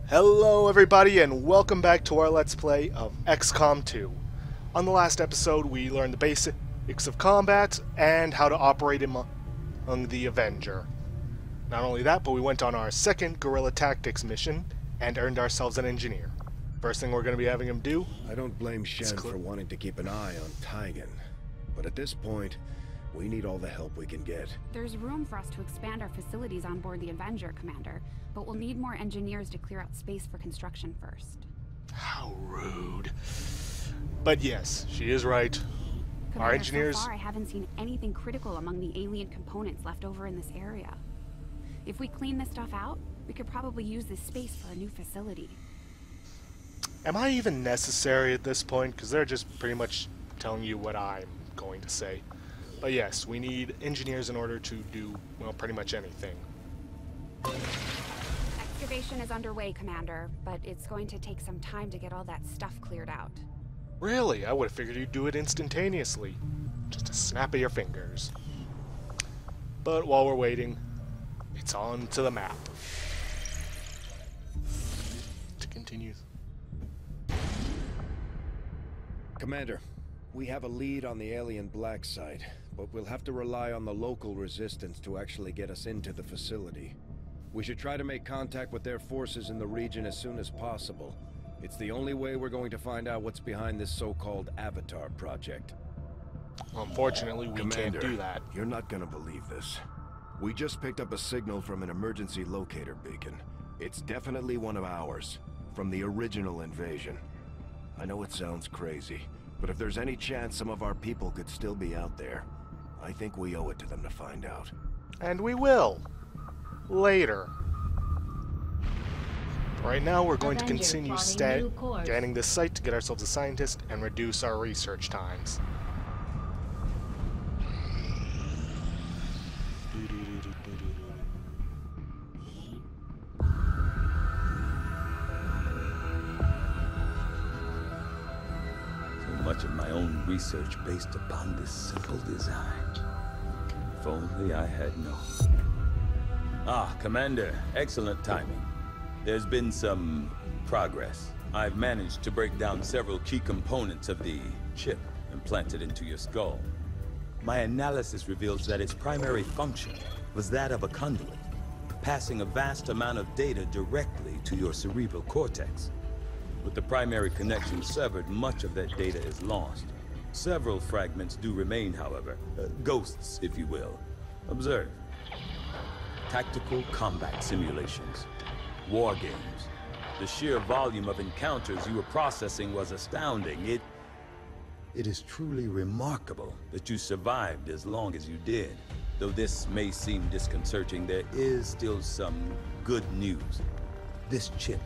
Hello everybody and welcome back to our Let's Play of Xcom 2. On the last episode we learned the basics of combat and how to operate among the Avenger. Not only that, but we went on our second guerrilla tactics mission and earned ourselves an engineer. First thing we're going to be having him do... I don't blame Shen for wanting to keep an eye on Tigan, but at this point, we need all the help we can get. There's room for us to expand our facilities on board the Avenger, Commander, but we'll need more engineers to clear out space for construction first. How rude. But yes, she is right. Commander, Our engineers... so far I haven't seen anything critical among the alien components left over in this area. If we clean this stuff out, we could probably use this space for a new facility. Am I even necessary at this point? Because they're just pretty much telling you what I'm going to say. But yes, we need engineers in order to do, well, pretty much anything. Excavation is underway, Commander, but it's going to take some time to get all that stuff cleared out. Really? I would have figured you'd do it instantaneously. Just a snap of your fingers. But while we're waiting, it's on to the map. To continue. Commander, we have a lead on the alien black site, but we'll have to rely on the local resistance to actually get us into the facility. We should try to make contact with their forces in the region as soon as possible. It's the only way we're going to find out what's behind this so-called Avatar project. Unfortunately, we can't do that. You're not gonna believe this. We just picked up a signal from an emergency locator beacon. It's definitely one of ours, from the original invasion. I know it sounds crazy, but if there's any chance some of our people could still be out there, I think we owe it to them to find out. And we will. Later. Right now we're going to continue scanning this site to get ourselves a scientist and reduce our research times. Much of my own research based upon this simple design. If only I had known. Ah, Commander, excellent timing. There's been some progress. I've managed to break down several key components of the chip implanted into your skull. My analysis reveals that its primary function was that of a conduit, passing a vast amount of data directly to your cerebral cortex. With the primary connection severed, much of that data is lost. Several fragments do remain, however. Ghosts, if you will. Observe. Tactical combat simulations. War games. The sheer volume of encounters you were processing was astounding. It is truly remarkable that you survived as long as you did. Though this may seem disconcerting, there is still some good news. This chip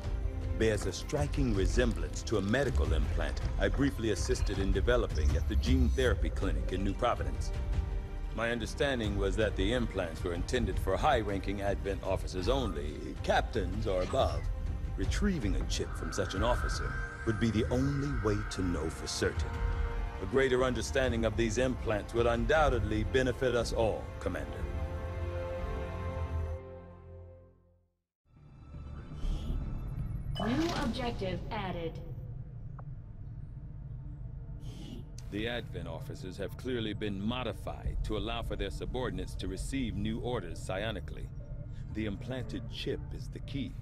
bears a striking resemblance to a medical implant I briefly assisted in developing at the gene therapy clinic in New Providence. My understanding was that the implants were intended for high-ranking Advent officers only, captains or above. Retrieving a chip from such an officer would be the only way to know for certain. A greater understanding of these implants would undoubtedly benefit us all, Commander. New objective added. The Advent officers have clearly been modified to allow for their subordinates to receive new orders psionically. The implanted chip is the key.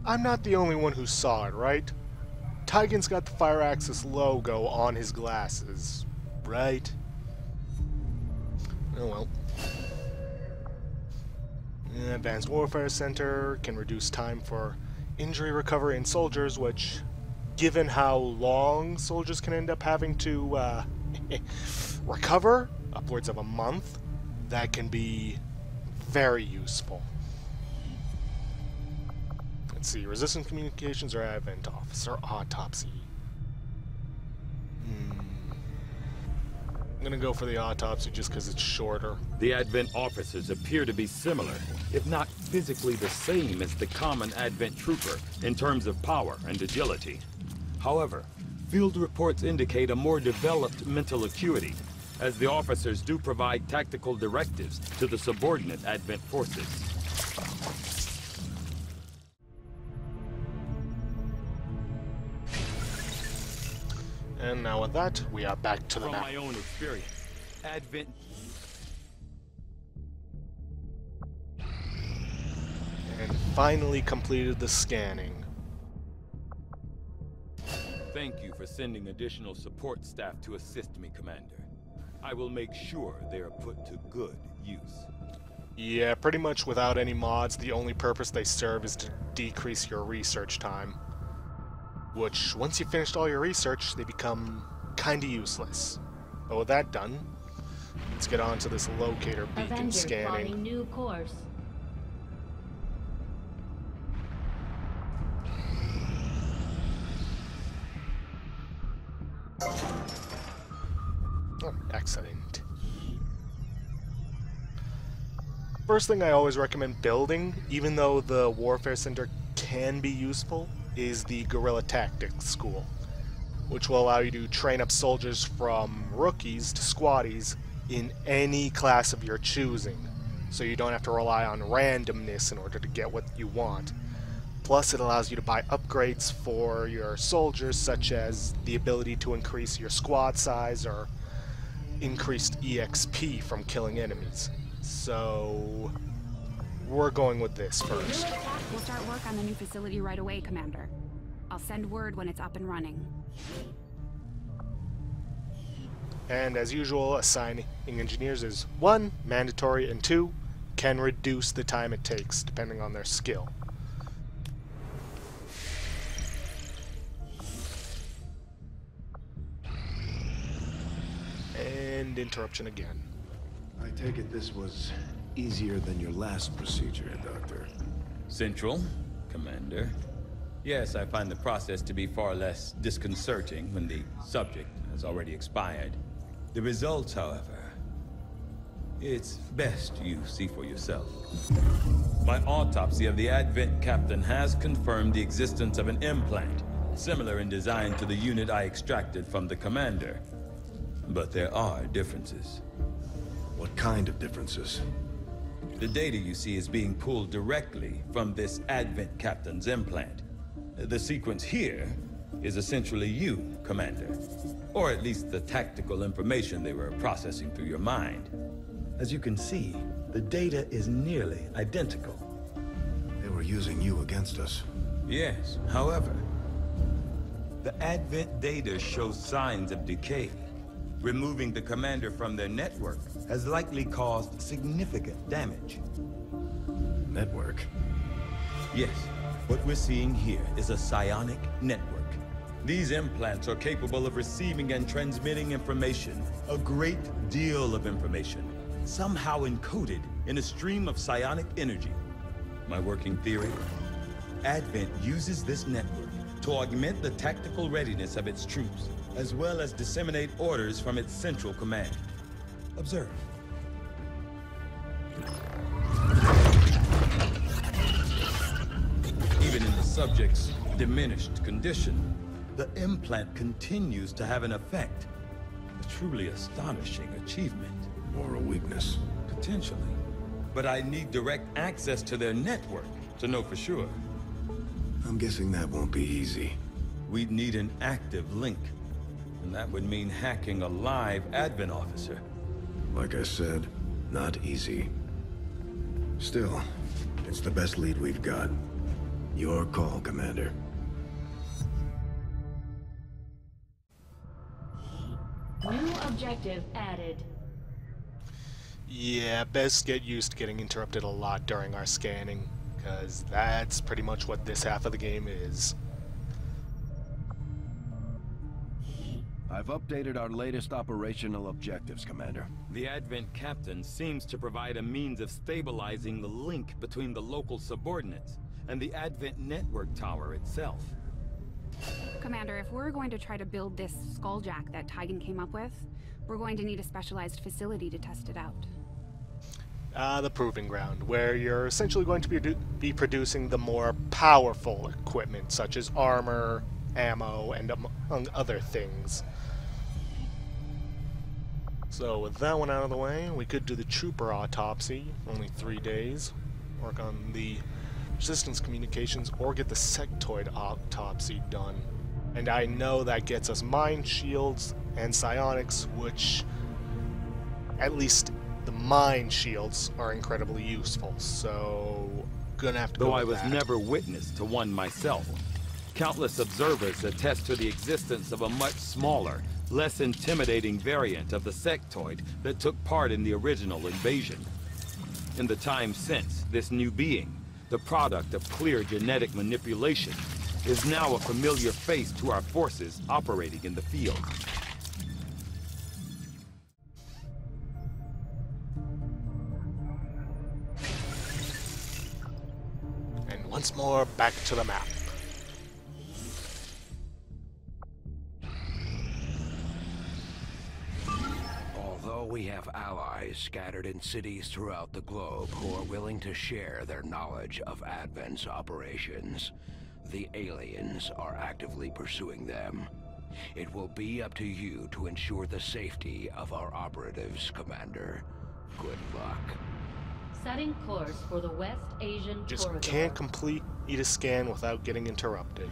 I'm not the only one who saw it, right? Tigan's got the Fire Axis logo on his glasses, right? Oh well. Advanced Warfare Center can reduce time for injury recovery in soldiers, which, given how long soldiers can end up having to recover, upwards of a month, that can be very useful. Let's see, Resistance Communications or Advent Officer Autopsy. I'm gonna go for the autopsy just because it's shorter. The Advent officers appear to be similar, if not physically the same as the common Advent trooper in terms of power and agility. However, field reports indicate a more developed mental acuity, as the officers do provide tactical directives to the subordinate Advent forces. And now with that, we are back to the From map. my own experience, Advent... And finally completed the scanning. Thank you for sending additional support staff to assist me, Commander. I will make sure they are put to good use. Yeah, pretty much without any mods, the only purpose they serve is to decrease your research time. Which, once you've finished all your research, they become kinda useless. But with that done, let's get on to this locator beacon Avenger plotting scanning. new course. Oh, excellent. First thing I always recommend building, even though the Warfare Center can be useful, is the Guerrilla Tactics School, which will allow you to train up soldiers from rookies to squaddies in any class of your choosing, so you don't have to rely on randomness in order to get what you want. Plus, it allows you to buy upgrades for your soldiers, such as the ability to increase your squad size or increased EXP from killing enemies. So, we're going with this first. We'll start work on the new facility right away, Commander. I'll send word when it's up and running. And as usual, assigning engineers is 1, mandatory, and 2, can reduce the time it takes depending on their skill. And interruption again. I take it this was easier than your last procedure, Doctor. Central, Commander. Yes, I find the process to be far less disconcerting when the subject has already expired. The results, however, it's best you see for yourself. My autopsy of the Advent captain has confirmed the existence of an implant, similar in design to the unit I extracted from the Commander. But there are differences. What kind of differences? The data you see is being pulled directly from this Advent captain's implant. The sequence here is essentially you, Commander. Or at least the tactical information they were processing through your mind. As you can see, the data is nearly identical. They were using you against us. Yes, however, the Advent data shows signs of decay. Removing the Commander from their network has likely caused significant damage. Network? Yes, what we're seeing here is a psionic network. These implants are capable of receiving and transmitting information, a great deal of information, somehow encoded in a stream of psionic energy. My working theory? Advent uses this network to augment the tactical readiness of its troops, as well as disseminate orders from its central command. Observe. Even in the subject's diminished condition, the implant continues to have an effect. A truly astonishing achievement. Or a weakness? Potentially. But I need direct access to their network to know for sure. I'm guessing that won't be easy. We'd need an active link. And that would mean hacking a live Advent officer. Like I said, not easy. Still, it's the best lead we've got. Your call, Commander. New objective added. Yeah, best get used to getting interrupted a lot during our scanning, because that's pretty much what this half of the game is. I've updated our latest operational objectives, Commander. The Advent captain seems to provide a means of stabilizing the link between the local subordinates and the Advent network tower itself. Commander, if we're going to try to build this skulljack that Tigan came up with, we're going to need a specialized facility to test it out. The Proving Ground, where you're essentially going to be producing the more powerful equipment, such as armor, ammo, and among other things. So with that one out of the way, we could do the trooper autopsy, only 3 days, work on the resistance communications, or get the sectoid autopsy done. And I know that gets us mine shields and psionics, which, at least the mine shields, are incredibly useful. So, gonna have to go Though I with was that. never witness to one myself, countless observers attest to the existence of a much smaller, less intimidating variant of the sectoid that took part in the original invasion. In the time since, this new being, the product of clear genetic manipulation, is now a familiar face to our forces operating in the field. And once more, back to the map. Although we have allies scattered in cities throughout the globe who are willing to share their knowledge of Advent's operations, the aliens are actively pursuing them. It will be up to you to ensure the safety of our operatives, Commander. Good luck. Setting course for the West Asian Just corridor. can't complete a scan without getting interrupted.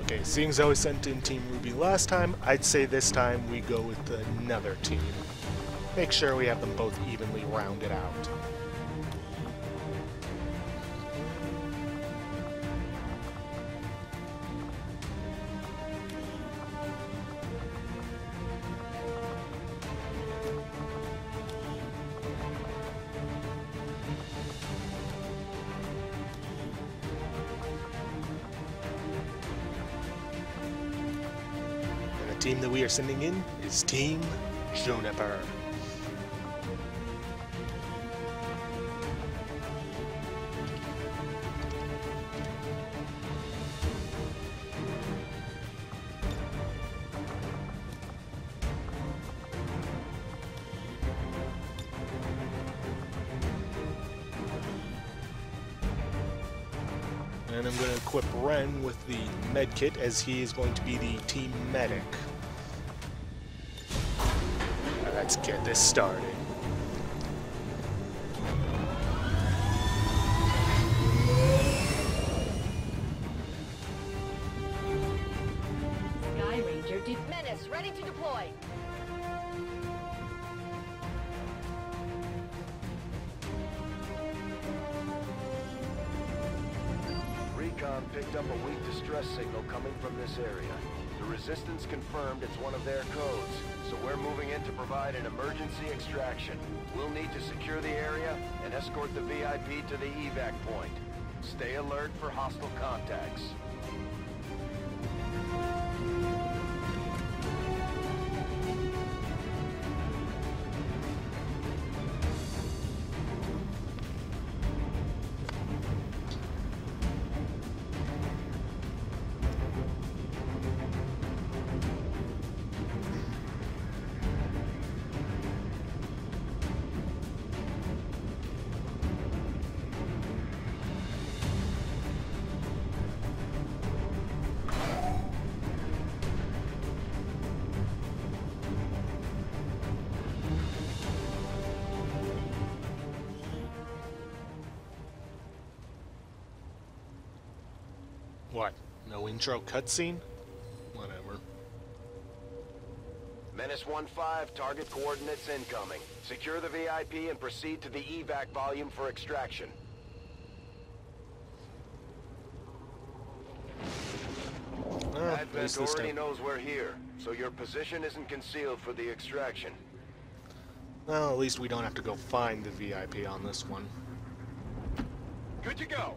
Okay, seeing as how we sent in Team Ruby last time, I'd say this time we go with another team. Make sure we have them both evenly rounded out. The team that we are sending in is Team JNPR. And I'm going to equip Ren with the medkit, as he is going to be the team medic. Let's get this started. Sky Ranger Menace, ready to deploy. Recon picked up a weak distress signal coming from this area. The Resistance confirmed it's one of their codes, so we're moving in to provide an emergency extraction. We'll need to secure the area and escort the VIP to the evac point. Stay alert for hostile contacts. What? No intro cutscene? Whatever. Menace 1-5, target coordinates incoming. Secure the VIP and proceed to the evac volume for extraction. At Advent least this already time. knows we're here, so your position isn't concealed for the extraction. Well, at least we don't have to go find the VIP on this one. Good to go.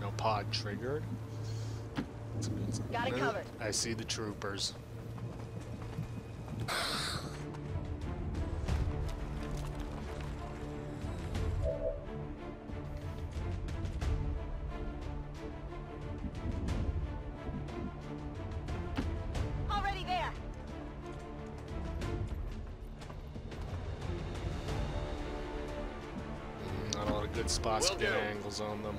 No pod triggered. Got it covered. I see the troopers. Already there. Not a lot of good spots to get angles on them.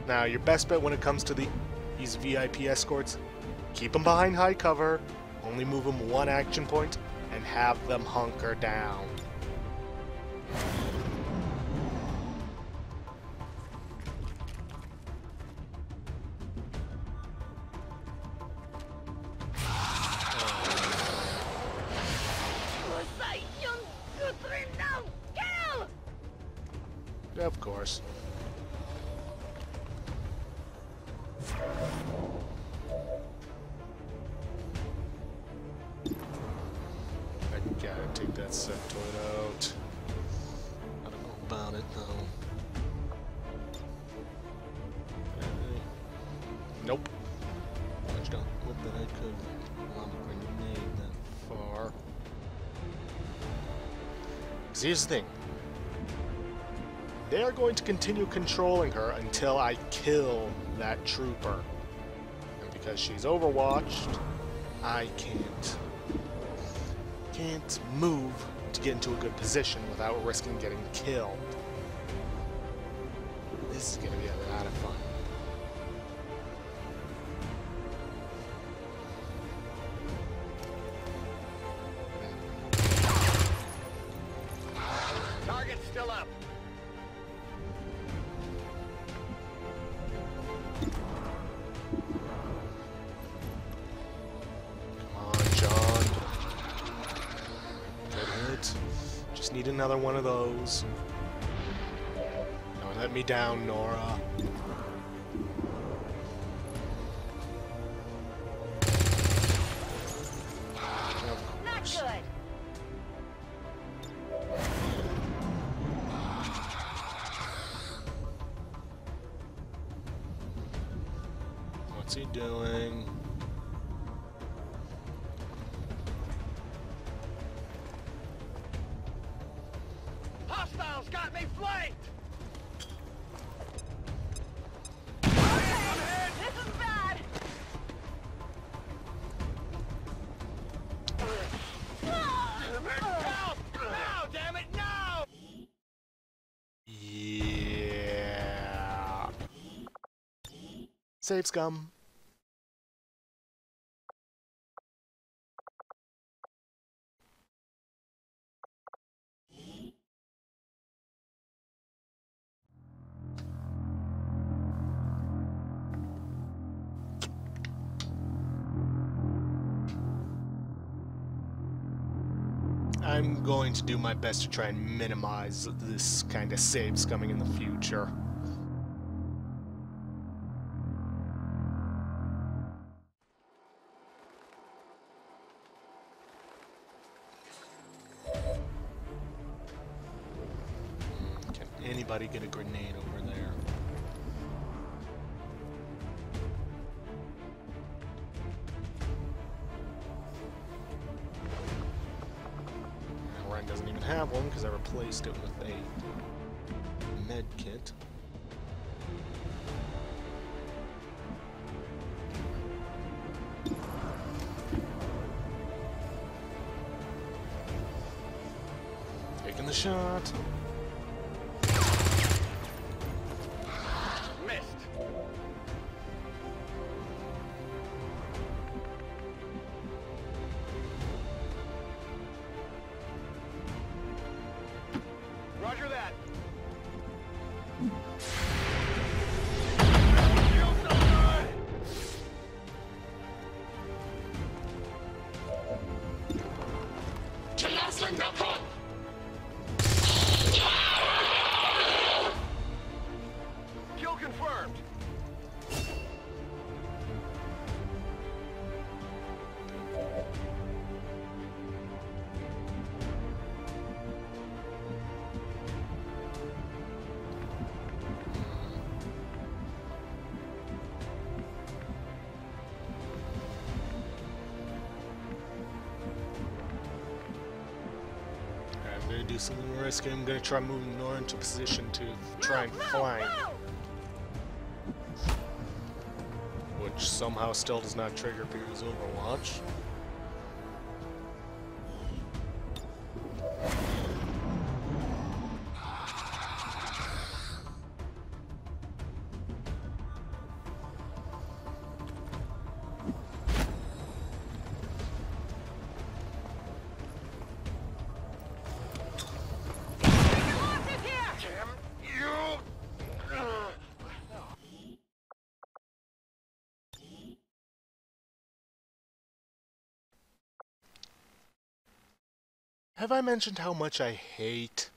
Now, your best bet when it comes to these VIP escorts, keep them behind high cover, only move them one action point and have them hunker down. Of course. I gotta take that sectoid out. I don't know about it though. Nope. I don't hope that I could lob a grenade that far. 'Cause here's the thing. They're going to continue controlling her until I kill that trooper. And because she's overwatched, I can't move to get into a good position without risking getting killed. This is gonna be a lot of fun. Target's still up. Need another one of those. Don't let me down, Nora. Not good. What's he doing? Hostiles got me flanked! This is bad. Help! Now, damn it, now! Yeah. Save Scum. I'm going to do my best to try and minimize this kind of saves coming in the future. Can anybody get a grenade over there? Doesn't even have one because I replaced it with a med kit. Taking the shot. Missed. Roger that. Kill confirmed. I'm going to do something risky. I'm going to try moving Nora into position to try and flank. Which somehow still does not trigger people's Overwatch. Have I mentioned how much I hate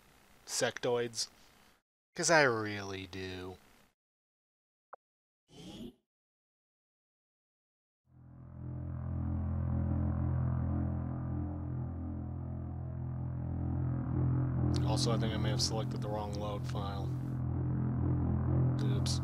sectoids? Because I really do. Also, I think I may have selected the wrong load file. Oops.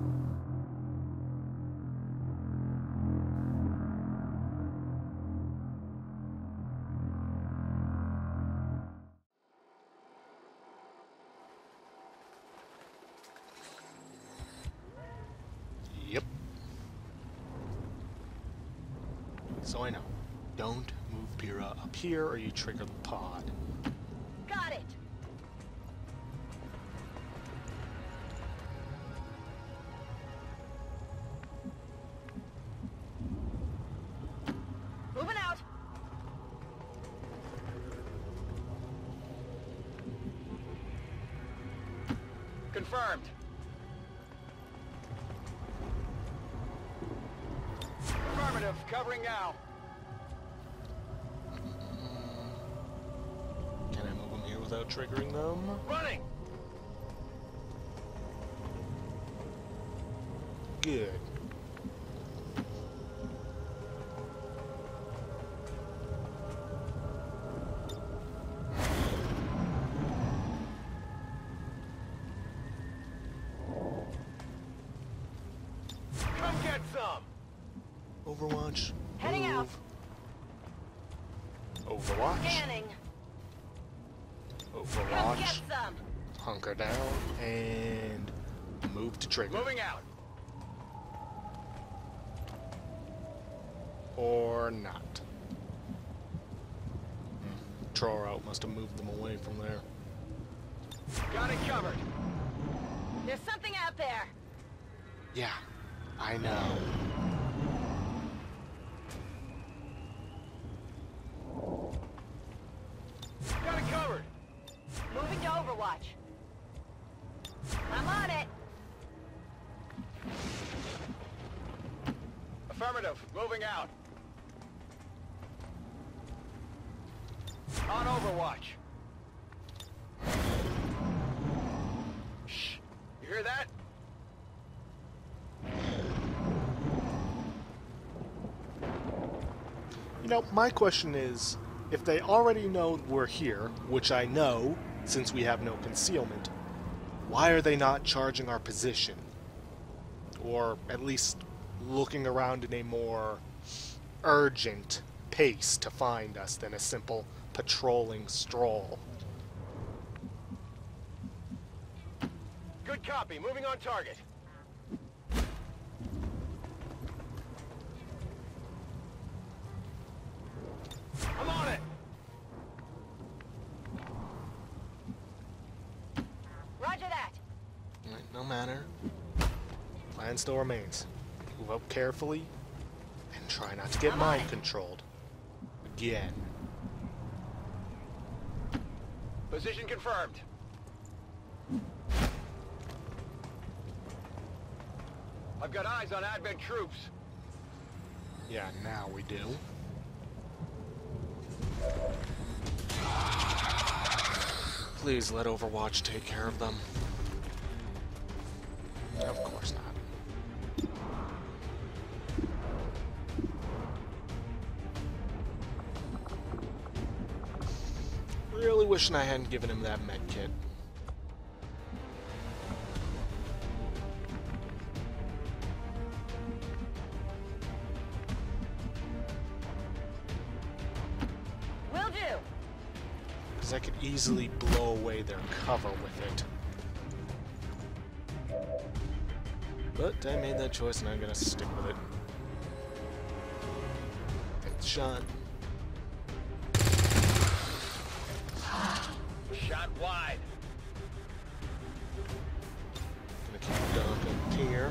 Yep. So I know. Don't move Pyrrha up here or you trigger the pod. Got it. Moving out. Confirmed. Affirmative. Covering now. Can I move them here without triggering them? Running. Good. Come get some. Overwatch. Heading out. Overwatch. Scanning. Come Overwatch. get some. Hunker down and move to trigger. Moving out. Or not. Troll out must have moved them away from there. Got it covered. There's something out there. Yeah, I know. Got it covered. Moving to Overwatch. I'm on it. Affirmative. Moving out. On Overwatch. Shh. You hear that? You know, my question is, if they already know we're here, which I know, since we have no concealment, why are they not charging our position? Or at least looking around in a more urgent pace to find us than a simple patrolling stroll? Good copy. Moving on target. I'm on it. Roger that. Right, no matter. Plan still remains. Move up carefully and try not to get mind controlled. Again. Position confirmed. I've got eyes on Advent troops. Yeah, now we do. Please let Overwatch take care of them. Of course not. Really wishing I hadn't given him that med kit. Will do. Because I could easily blow away their cover with it. But I made that choice and I'm gonna stick with it. Take the shot. Shot wide. Gonna keep dunking here.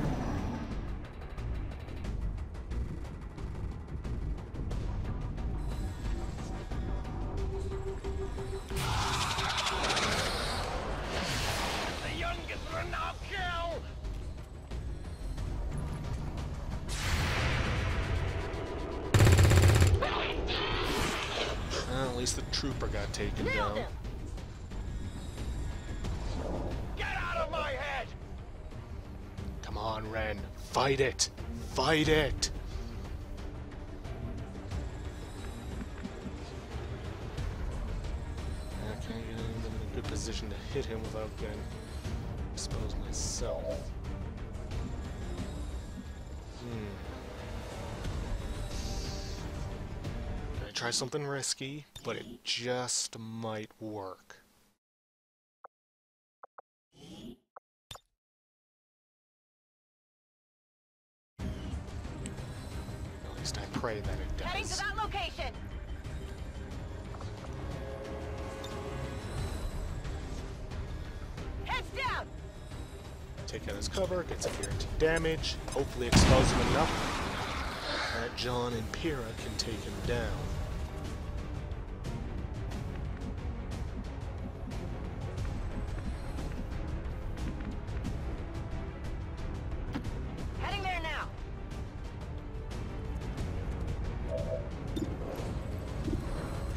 The youngest Renault kill. Well, at least the trooper got taken Nailed down. him. Get out of my head! Come on, Ren. Fight it! Fight it! I can't get in a good position to hit him without getting exposed myself. I try something risky, but it just might work. At least I pray that it Heading to does. that location. Heads down. Take out his cover, get some guaranteed damage, hopefully expose him enough that JNPR can take him down. Heading there now.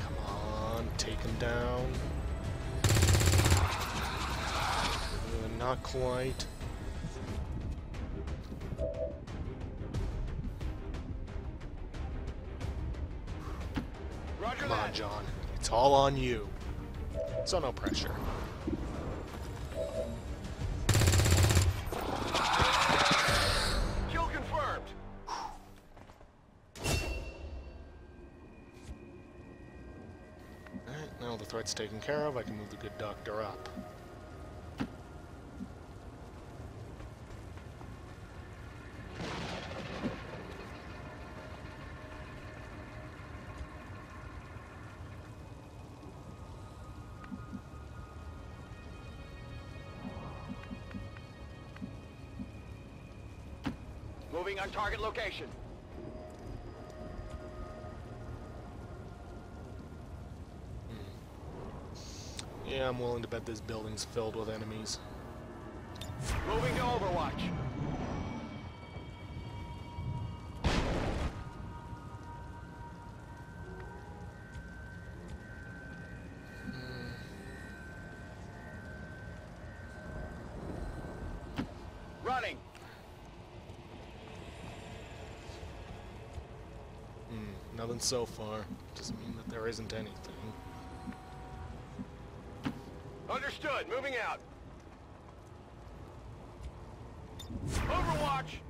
Come on, take him down. Not quite. Roger Come that. on, John. It's all on you. So no pressure. Kill confirmed. Alright, now the threat's taken care of, I can move the good doctor up. Moving on target location. Yeah, I'm willing to bet this building's filled with enemies. Moving to Overwatch. Running. Nothing so far. Doesn't mean that there isn't anything. Understood. Moving out. Overwatch.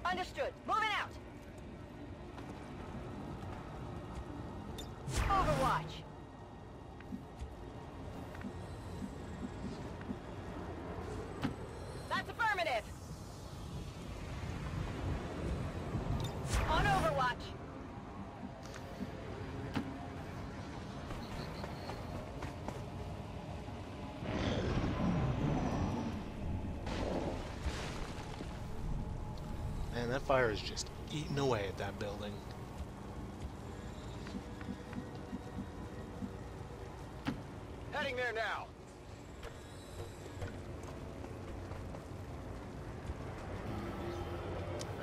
Understood. Moving out. Overwatch. That's affirmative. On Overwatch. Man, that fire is just eating away at that building. Heading there now.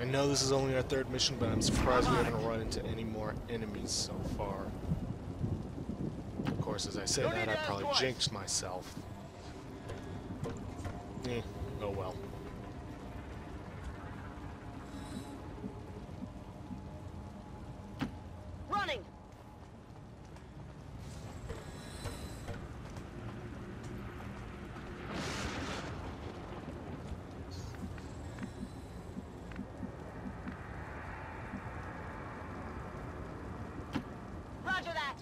I know this is only our third mission, but I'm surprised we haven't run into any more enemies so far. Of course, as I say that, I probably jinxed myself. Oh well. Running. Roger that.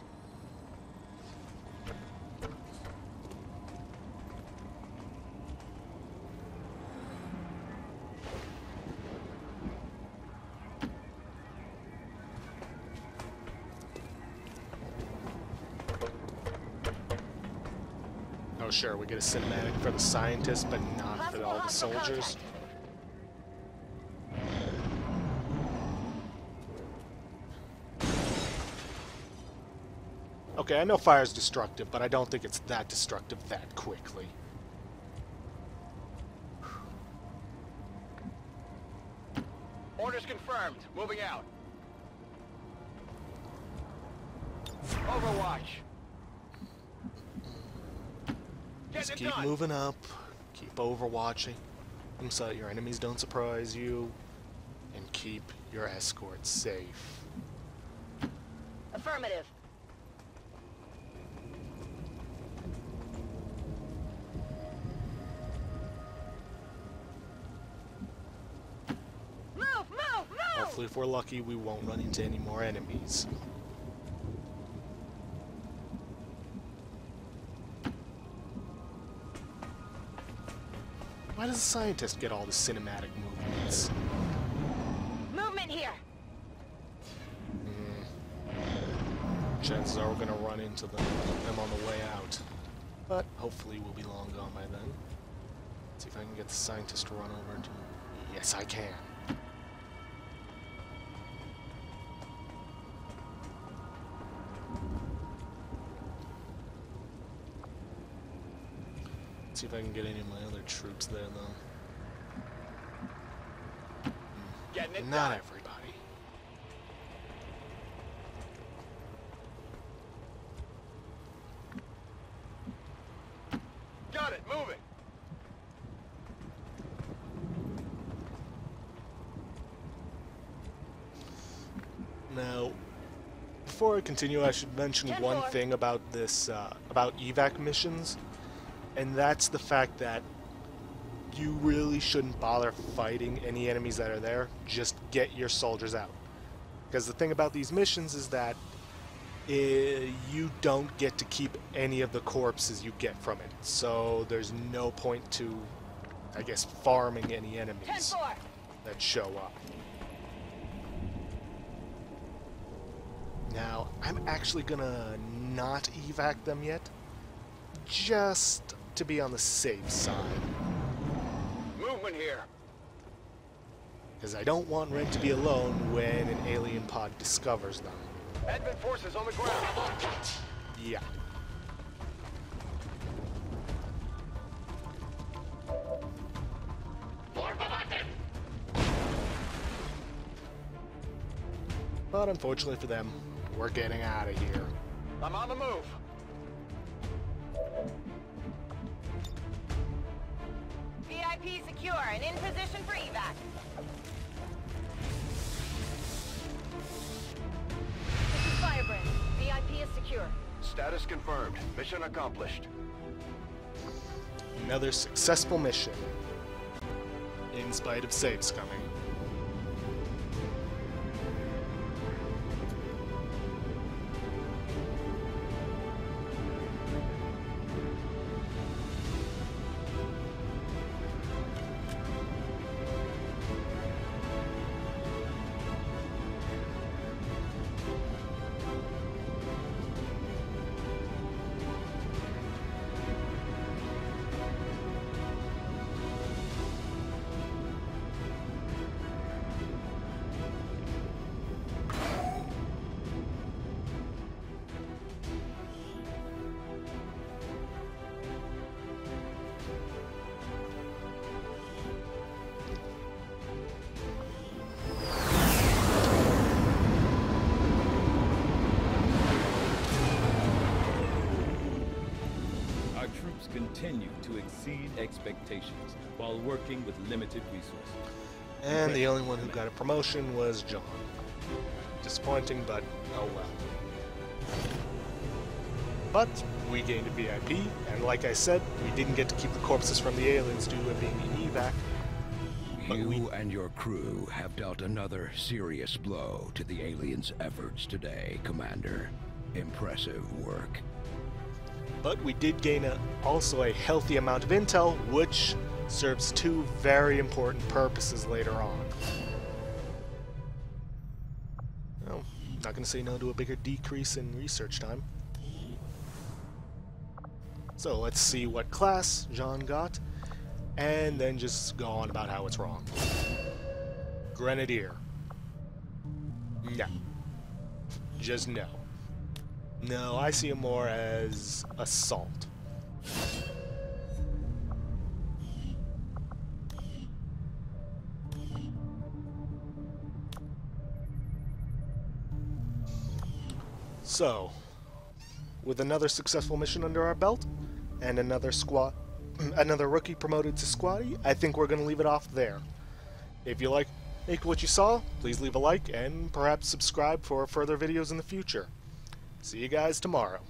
Oh sure, we get a cinematic for the scientists, but not for all the soldiers. Okay, I know fire's destructive, but I don't think it's that destructive that quickly. Orders confirmed. Moving out. Overwatch. Just keep moving up, keep overwatching them so that your enemies don't surprise you, and keep your escorts safe. Affirmative. Move, move, move! Hopefully, if we're lucky, we won't run into any more enemies. Why does the scientist get all the cinematic movements? Movement here. Chances are we're going to run into them on the way out. But hopefully we'll be long gone by then. Let's see if I can get the scientist to run over to... Yes, I can. See if I can get any of my other troops there, though. Not everybody. Got it, moving. Now, before I continue, I should mention one thing about this, about evac missions. And that's the fact that you really shouldn't bother fighting any enemies that are there. Just get your soldiers out. Because the thing about these missions is that you don't get to keep any of the corpses you get from it. So there's no point to, I guess, farming any enemies that show up. Now, I'm actually gonna not evac them yet. Just to be on the safe side. Movement here. Because I don't want Ren to be alone when an alien pod discovers them. Advent forces on the ground. Yeah. But unfortunately for them, we're getting out of here. I'm on the move. VIP secure and in position for evac. This is Firebrand. VIP is secure. Status confirmed. Mission accomplished. Another successful mission, in spite of saves coming. Continue to exceed expectations while working with limited resources. And the only one who got a promotion was John. Disappointing, but oh well. But we gained a VIP, and like I said, we didn't get to keep the corpses from the aliens due to it being an evac. You and your crew have dealt another serious blow to the aliens' efforts today, Commander. Impressive work. But we did gain also a healthy amount of intel, which serves two very important purposes later on. Well, not going to say no to a bigger decrease in research time. So let's see what class Jean got, and then just go on about how it's wrong. Grenadier. No. Just no. No, I see him more as assault. So, with another successful mission under our belt, and another rookie promoted to squatty, I think we're going to leave it off there. If you like what you saw, please leave a like and perhaps subscribe for further videos in the future. See you guys tomorrow.